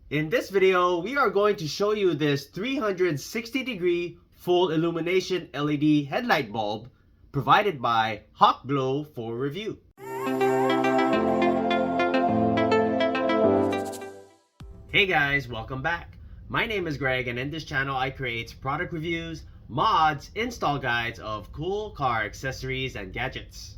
In this video, we are going to show you this 360-degree full illumination LED headlight bulb provided by Hawkglow for review. Hey guys, welcome back. My name is Greg, and in this channel I create product reviews, mods, install guides of cool car accessories and gadgets.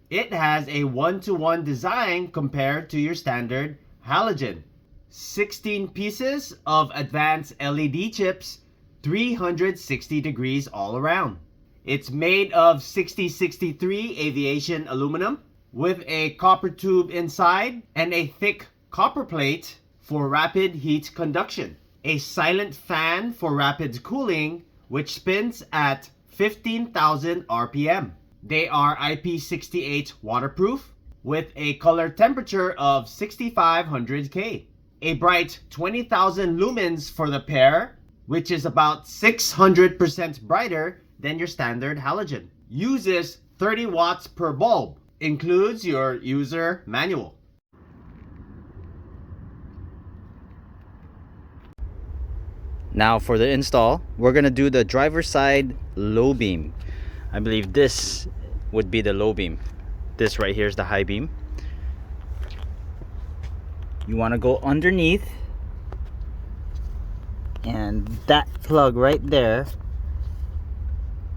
It has a 1-to-1 design compared to your standard halogen. 16 pieces of advanced LED chips, 360 degrees all around. It's made of 6063 aviation aluminum with a copper tube inside and a thick copper plate for rapid heat conduction. A silent fan for rapid cooling which spins at 15,000 RPM. They are IP68 waterproof with a color temperature of 6500 K. A bright 20,000 lumens for the pair, which is about 600% brighter than your standard halogen. Uses 30 watts per bulb. Includes your user manual. Now for the install, we're going to do the driver's side low beam. I believe this would be the low beam. This right here is the high beam. You want to go underneath, and that plug right there,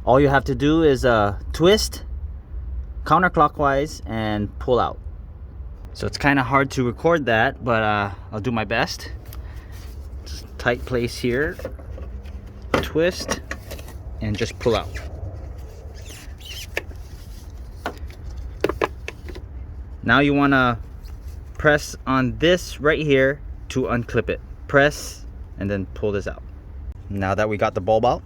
all you have to do is twist counterclockwise and pull out. So it's kind of hard to record that, but I'll do my best. Just tight place here, twist, and just pull out. Now you want to press on this right here to unclip it. Press and then pull this out. Now that we got the bulb out,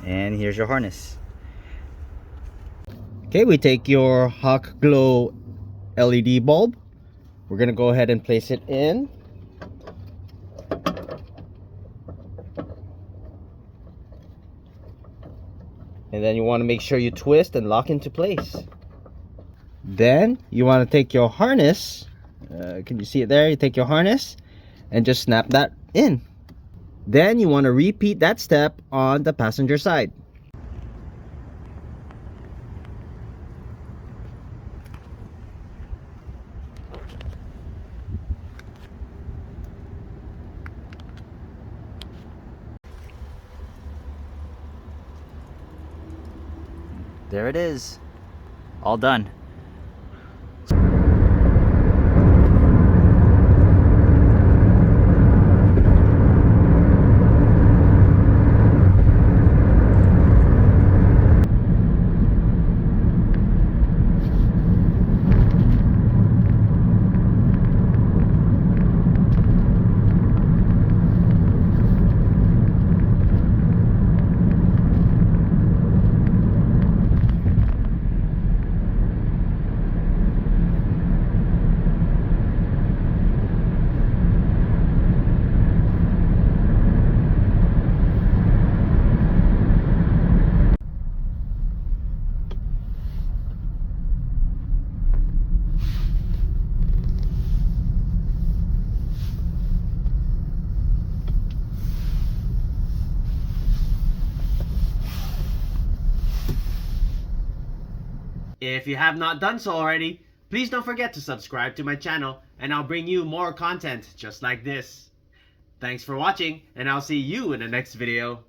and here's your harness. Okay, we take your Hawkglow LED bulb. We're gonna go ahead and place it in. And then you want to make sure you twist and lock into place. Then you want to take your harness, can you see it there? You take your harness and just snap that in. Then you want to repeat that step on the passenger side. There it is, all done. If you have not done so already, please don't forget to subscribe to my channel, and I'll bring you more content just like this. Thanks for watching, and I'll see you in the next video.